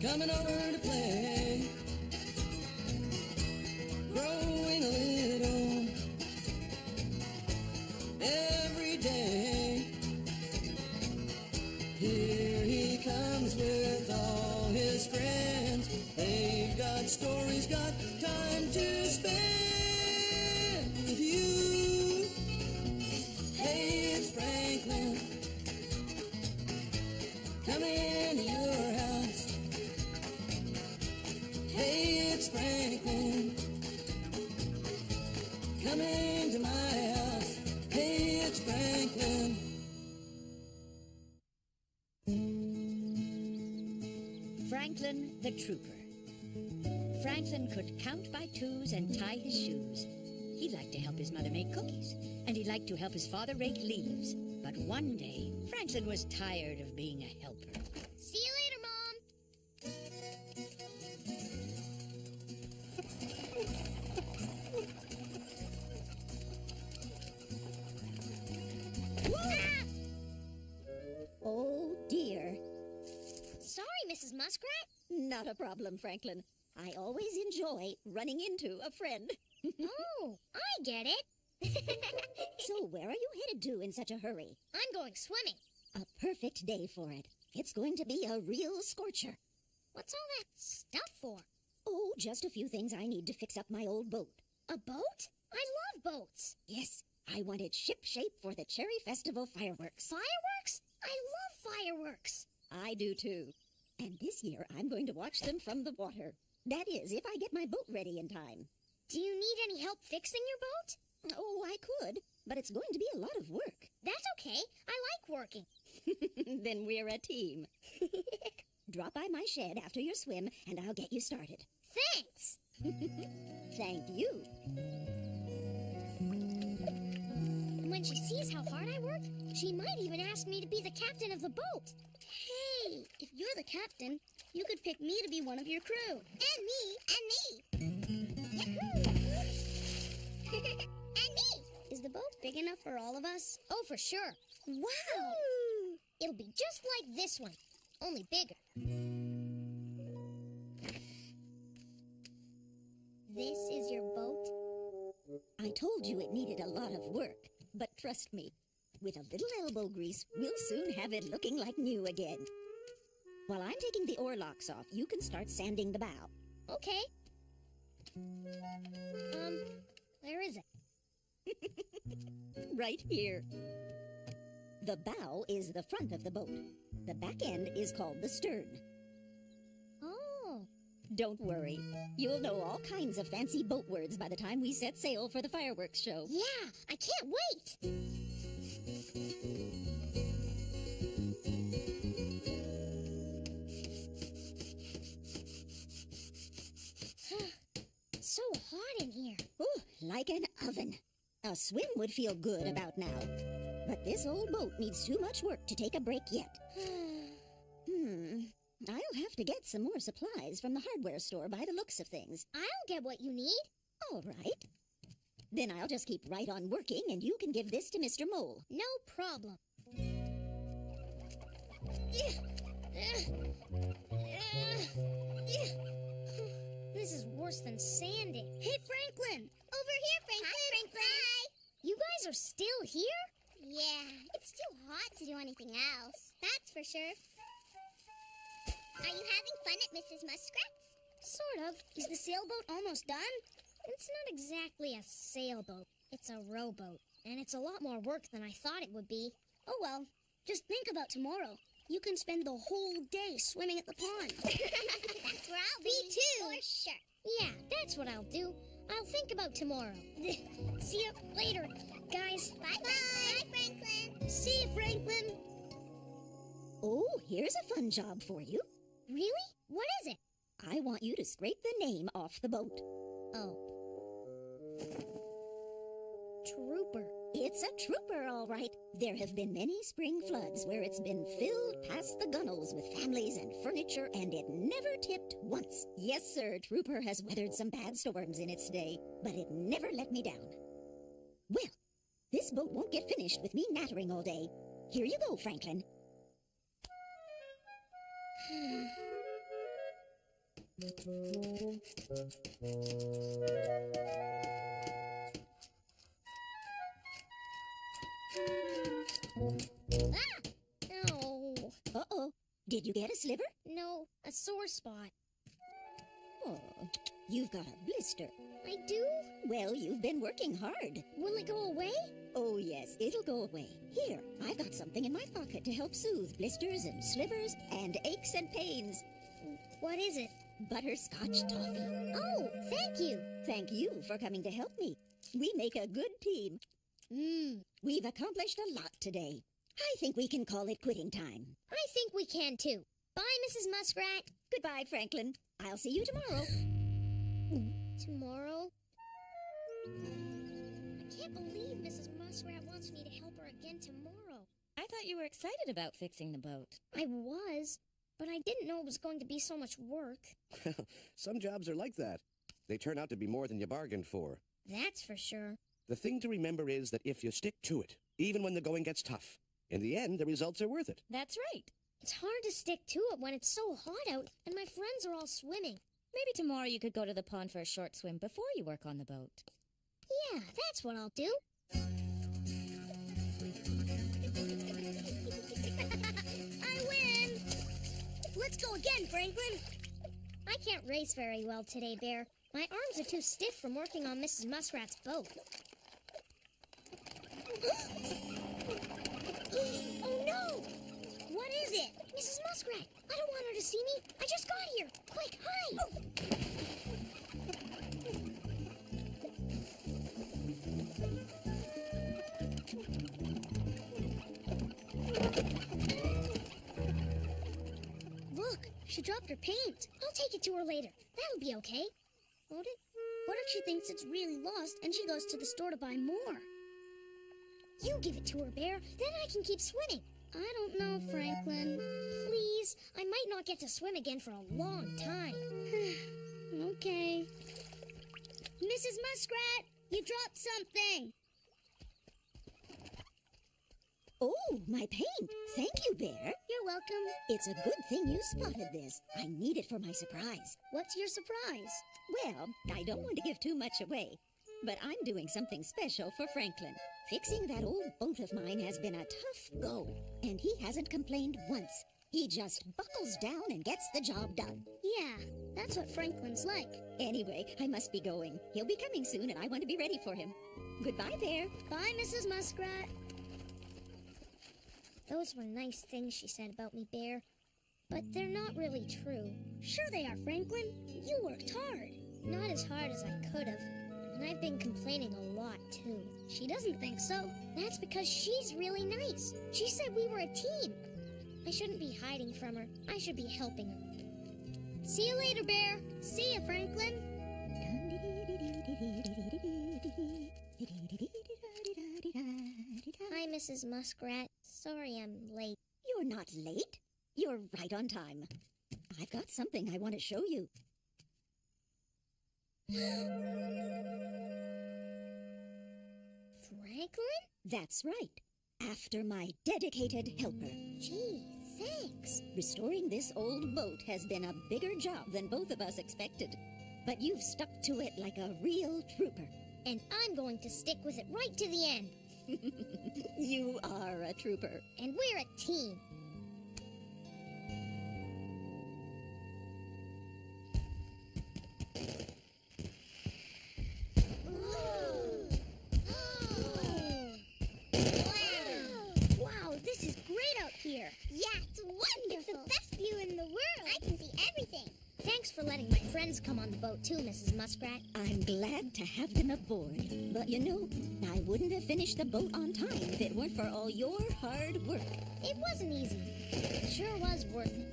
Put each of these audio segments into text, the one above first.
coming over to play, growing a little every day. Here he comes with all his friends. They've got stories, got time to spend with you. Hey, it's Franklin, coming to your house. Hey, it's Franklin, coming to my house. Hey, it's Franklin. Franklin the Trooper. Franklin could count by twos and tie his shoes. He liked to help his mother make cookies, and he liked to help his father rake leaves. But one day, Franklin was tired of being a helper. See you later, Mom. Ah! Oh, dear. Sorry, Mrs. Muskrat. Not a problem, Franklin. I always enjoy running into a friend. Oh, I get it. So where are you headed to in such a hurry? I'm going swimming. A perfect day for it. It's going to be a real scorcher. What's all that stuff for? Oh, just a few things I need to fix up my old boat. A boat? I love boats. Yes, I want it ship-shape for the Cherry Festival fireworks. Fireworks? I love fireworks. I do too. And this year I'm going to watch them from the water. That is, if I get my boat ready in time. Do you need any help fixing your boat? Oh, I could, but it's going to be a lot of work. That's okay. I like working. Then we're a team. Drop by my shed after your swim, and I'll get you started. Thanks. Thank you. And when she sees how hard I work, she might even ask me to be the captain of the boat. Hey, if you're the captain, you could pick me to be one of your crew. And me. And me. Yahoo! And me. Is the boat big enough for all of us? Oh, for sure. Wow! It'll be just like this one, only bigger. This is your boat? I told you it needed a lot of work, but trust me, with a little elbow grease, we'll soon have it looking like new again. While I'm taking the oar locks off, you can start sanding the bow. Okay. Where is it? Right here. The bow is the front of the boat. The back end is called the stern. Oh. Don't worry. You'll know all kinds of fancy boat words by the time we set sail for the fireworks show. Yeah, I can't wait. It's so hot in here. Ooh, like an oven. A swim would feel good about now. But this old boat needs too much work to take a break yet. I'll have to get some more supplies from the hardware store by the looks of things. I'll get what you need. All right. Then I'll just keep right on working and you can give this to Mr. Mole. No problem. This is worse than sanding. Hey, Franklin! Over here, Franklin! Hi, Franklin! Hi! You guys are still here? Yeah, it's too hot to do anything else. That's for sure. Are you having fun at Mrs. Muskrat's? Sort of. Is the sailboat almost done? It's not exactly a sailboat. It's a rowboat. And it's a lot more work than I thought it would be. Oh well, just think about tomorrow. You can spend the whole day swimming at the pond. That's where I'll be. Me too. For sure. Yeah, that's what I'll do. I'll think about tomorrow. See you later, guys. Bye-bye. Bye, Franklin. See you, Franklin. Oh, here's a fun job for you. Really? What is it? I want you to scrape the name off the boat. Oh. Trooper. It's a trooper, all right. There have been many spring floods where it's been filled past the gunnels with families and furniture, and it never tipped once. Yes, sir, Trooper has weathered some bad storms in its day, but it never let me down. Well, this boat won't get finished with me nattering all day. Here you go, Franklin. Ah! Oh. Uh-oh. Did you get a sliver? No, a sore spot. Oh, you've got a blister. I do? Well, you've been working hard. Will it go away? Oh, yes, it'll go away. Here, I've got something in my pocket to help soothe blisters and slivers and aches and pains. What is it? Butterscotch toffee. Oh, thank you. Thank you for coming to help me. We make a good team. We've accomplished a lot today. I think we can call it quitting time. I think we can too. Bye, Mrs. Muskrat. Goodbye, Franklin. I'll see you tomorrow. Tomorrow? I can't believe Mrs. Muskrat wants me to help her again tomorrow. I thought you were excited about fixing the boat. I was, but I didn't know it was going to be so much work. Some jobs are like that. They turn out to be more than you bargained for. That's for sure. The thing to remember is that if you stick to it, even when the going gets tough, in the end, the results are worth it. That's right. It's hard to stick to it when it's so hot out and my friends are all swimming. Maybe tomorrow you could go to the pond for a short swim before you work on the boat. Yeah, that's what I'll do. I win! Let's go again, Franklin. I can't race very well today, Bear. My arms are too stiff from working on Mrs. Muskrat's boat. Oh, no! What is it? Mrs. Muskrat, I don't want her to see me. I just got here. Quick, hide! Look, she dropped her paint. I'll take it to her later. That'll be okay. Won't it? What if she thinks it's really lost and she goes to the store to buy more? You give it to her, Bear. Then I can keep swimming. I don't know, Franklin. Please, I might not get to swim again for a long time. Okay. Mrs. Muskrat, you dropped something. Oh, my paint. Thank you, Bear. You're welcome. It's a good thing you spotted this. I need it for my surprise. What's your surprise? Well, I don't want to give too much away, but I'm doing something special for Franklin. Fixing that old boat of mine has been a tough go, and he hasn't complained once. He just buckles down and gets the job done. Yeah, that's what Franklin's like. Anyway, I must be going. He'll be coming soon, and I want to be ready for him. Goodbye, Bear. Bye, Mrs. Muskrat. Those were nice things she said about me, Bear. But they're not really true. Sure they are, Franklin. You worked hard. Not as hard as I could have. And I've been complaining a lot, too. She doesn't think so. That's because she's really nice. She said we were a team. I shouldn't be hiding from her. I should be helping her. See you later, Bear. See ya, Franklin. Hi, Mrs. Muskrat. Sorry I'm late. You're not late. You're right on time. I've got something I want to show you. Franklin? That's right. After my dedicated helper. Gee, thanks. Restoring this old boat has been a bigger job than both of us expected. But you've stuck to it like a real trooper. And I'm going to stick with it right to the end. You are a trooper. And we're a team. Wow, this is great out here. Yeah, it's wonderful. It's the best view in the world. I can see everything. Thanks for letting my friends come on the boat too, Mrs. Muskrat. I'm glad to have them aboard. But you know, I wouldn't have finished the boat on time if it weren't for all your hard work. It wasn't easy. It sure was worth it.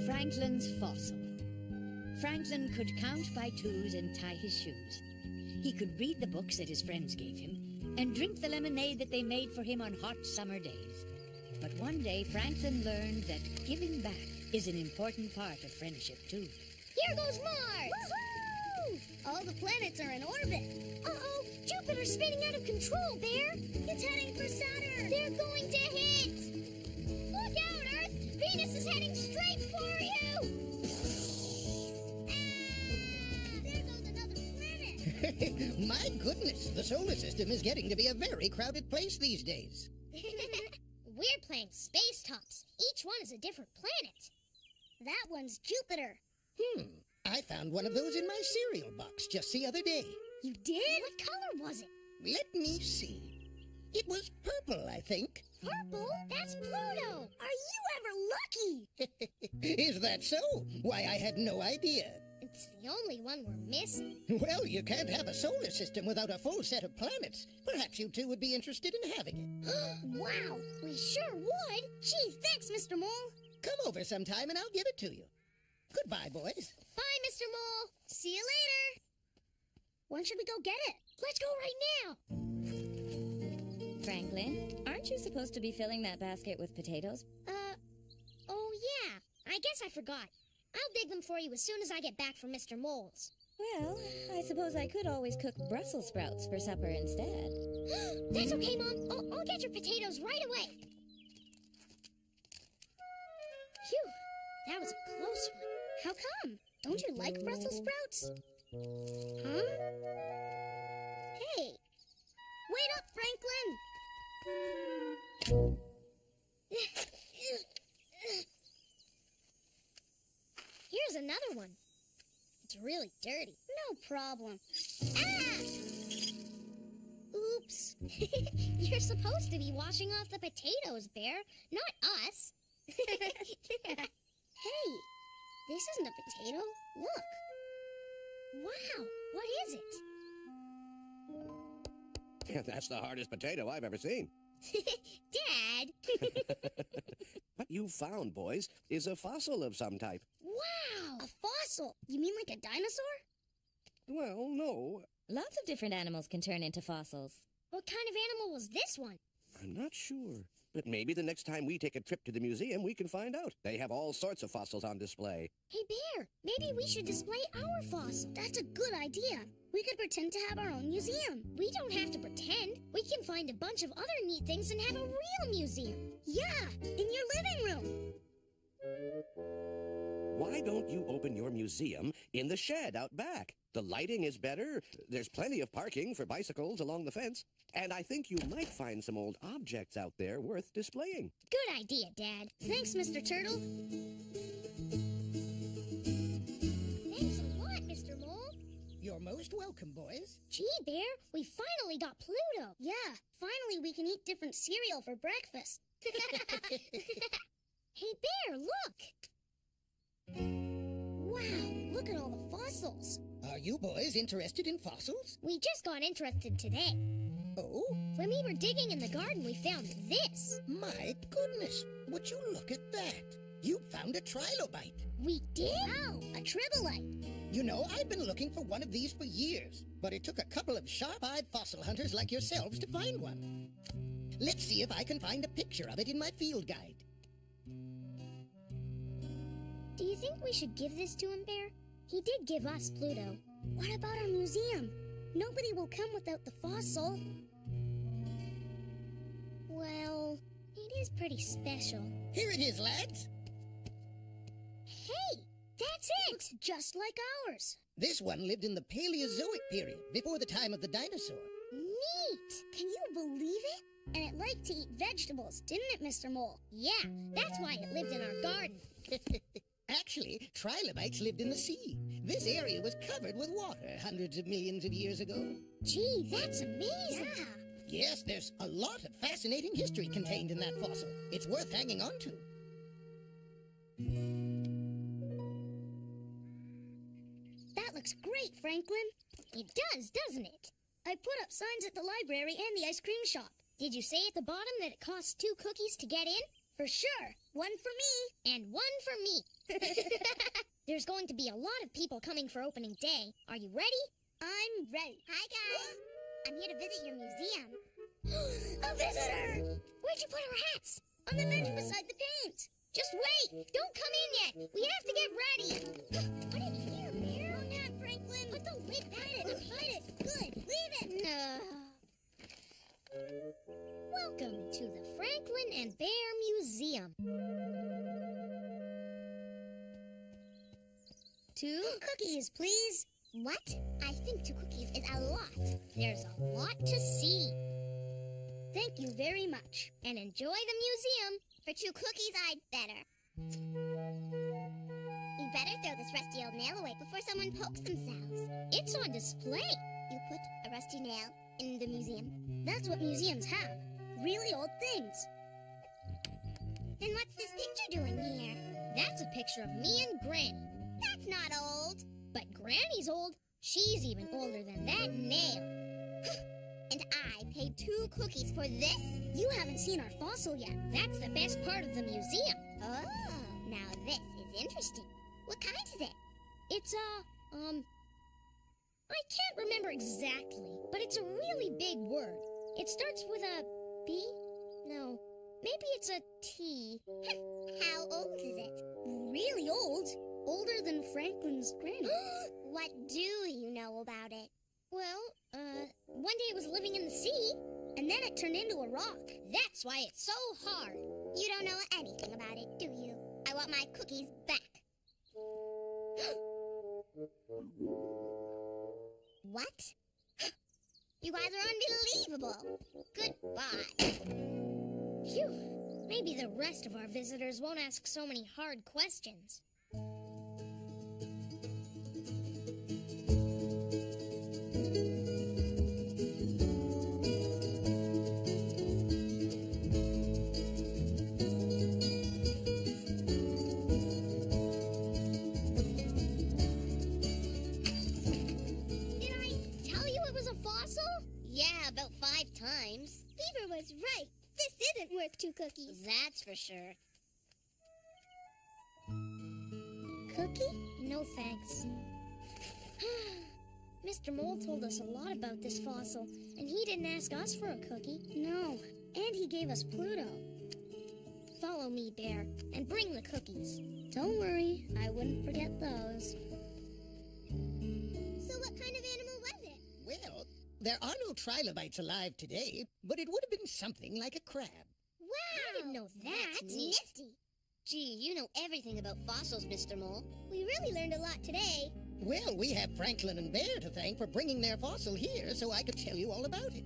Franklin's fossil. Franklin could count by twos and tie his shoes. He could read the books that his friends gave him and drink the lemonade that they made for him on hot summer days. But one day, Franklin learned that giving back is an important part of friendship, too. Here goes Mars! Woo! All the planets are in orbit. Uh-oh! Jupiter's spinning out of control, Bear! It's heading for Saturn! They're going to hit! Look out, Earth! Venus is heading straight for you! Ah! There goes another planet! My goodness, the solar system is getting to be a very crowded place these days. We're playing space tops. Each one is a different planet. That one's Jupiter. I found one of those in my cereal box just the other day. You did? What color was it? Let me see. It was purple, I think. Purple? That's Pluto. Are you ever lucky? Is that so? Why, I had no idea. It's the only one we're missing. Well, you can't have a solar system without a full set of planets. Perhaps you two would be interested in having it. Wow, we sure would. Gee, thanks, Mr. Mole. Come over sometime and I'll give it to you. Goodbye, boys. Bye, Mr. Mole. See you later. When should we go get it? Let's go right now. Franklin, aren't you supposed to be filling that basket with potatoes? Oh yeah. I guess I forgot. I'll dig them for you as soon as I get back from Mr. Mole's. Well, I suppose I could always cook Brussels sprouts for supper instead. That's okay, Mom. I'll get your potatoes right away. Phew, that was a close one. How come? Don't you like Brussels sprouts? Huh? Hey, wait up, Franklin. Here's another one. It's really dirty. No problem. Ah! Oops. You're supposed to be washing off the potatoes, Bear, not us. Hey, this isn't a potato. Look. Wow, what is it? That's the hardest potato I've ever seen. Dad! What you found, boys, is a fossil of some type. Wow! A fossil? You mean like a dinosaur? Well, no. Lots of different animals can turn into fossils. What kind of animal was this one? I'm not sure. But maybe the next time we take a trip to the museum, we can find out. They have all sorts of fossils on display. Hey, Bear, maybe we should display our fossil. That's a good idea. We could pretend to have our own museum. We don't have to pretend. We can find a bunch of other neat things and have a real museum. Yeah, in your living room. Why don't you open your museum in the shed out back? The lighting is better. There's plenty of parking for bicycles along the fence. And I think you might find some old objects out there worth displaying. Good idea, Dad. Thanks, Mr. Turtle. Thanks a lot, Mr. Mole. You're most welcome, boys. Gee, Bear, we finally got Pluto. Yeah, finally we can eat different cereal for breakfast. Hey, Bear, look. Wow, look at all the fossils. Are you boys interested in fossils? We just got interested today. Oh? When we were digging in the garden, we found this. My goodness, would you look at that? You found a trilobite. We did? Wow, a tribolite. You know, I've been looking for one of these for years, but it took a couple of sharp-eyed fossil hunters like yourselves to find one. Let's see if I can find a picture of it in my field guide. Do you think we should give this to him, Bear? He did give us Pluto. What about our museum? Nobody will come without the fossil. Well, it is pretty special. Here it is, lads. Hey, that's it! Looks just like ours. This one lived in the Paleozoic period, before the time of the dinosaur. Neat! Can you believe it? And it liked to eat vegetables, didn't it, Mr. Mole? Yeah, that's why it lived in our garden. Actually, trilobites lived in the sea. This area was covered with water hundreds of millions of years ago. Gee, that's amazing. Yeah. Yes, there's a lot of fascinating history contained in that fossil. It's worth hanging on to. That looks great, Franklin. It does, doesn't it? I put up signs at the library and the ice cream shop. Did you say at the bottom that it costs 2 cookies to get in? For sure. 1 for me. And 1 for me. There's going to be a lot of people coming for opening day. Are you ready? I'm ready. Hi, guys. I'm here to visit your museum. A visitor! Where'd you put our hats? On the bench beside the paint. Just wait. Don't come in yet. We have to get ready. Put it here, Bear. Wrong hat, Franklin. Put the lid. Hide it. Hide it. Good. Leave it. Welcome to the Franklin and Bear Museum. 2 cookies, please. What? I think 2 cookies is a lot. There's a lot to see. Thank you very much, and enjoy the museum. For 2 cookies, I'd better. You better throw this rusty old nail away before someone pokes themselves. It's on display. You put a rusty nail in the museum. That's what museums have. Really old things. Then what's this picture doing here? That's a picture of me and Granny. That's not old. But Granny's old. She's even older than that nail. And I paid 2 cookies for this? You haven't seen our fossil yet. That's the best part of the museum. Oh, now this is interesting. What kind is it? It's I can't remember exactly, but it's a really big word. It starts with a B? No, maybe it's a T. How old is it? Really old. Older than Franklin's granny. What do you know about it? Well, one day it was living in the sea, and then it turned into a rock. That's why it's so hard. You don't know anything about it, do you? I want my cookies back. What? You guys are unbelievable. Goodbye. Phew. Maybe the rest of our visitors won't ask so many hard questions. Beaver was right. This isn't worth 2 cookies. That's for sure. Cookie? No thanks. Mr. Mole told us a lot about this fossil, and he didn't ask us for a cookie. No, and he gave us Pluto. Follow me, Bear, and bring the cookies. Don't worry, I wouldn't forget those. So what kind of animal was it? Well, there are no trilobites alive today, but it would have been something like a crab. Wow! I didn't know that. That's nifty. Gee, you know everything about fossils, Mr. Mole. We really learned a lot today. Well, we have Franklin and Bear to thank for bringing their fossil here so I could tell you all about it.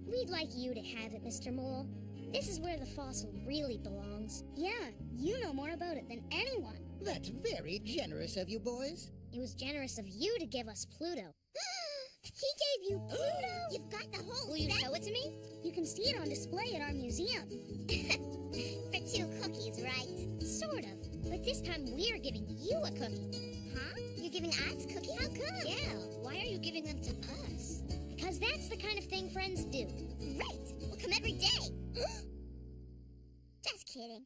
We'd like you to have it, Mr. Mole. This is where the fossil really belongs. Yeah, you know more about it than anyone. That's very generous of you, boys. It was generous of you to give us Pluto. He gave you Pluto? You've got the whole Will you set. show it to me? You can see it on display at our museum. For 2 cookies, right? Sort of. But this time we're giving you a cookie. Huh? You're giving us cookies? How come? Yeah. Why are you giving them to us? Because that's the kind of thing friends do. Right. We'll come every day. Just kidding.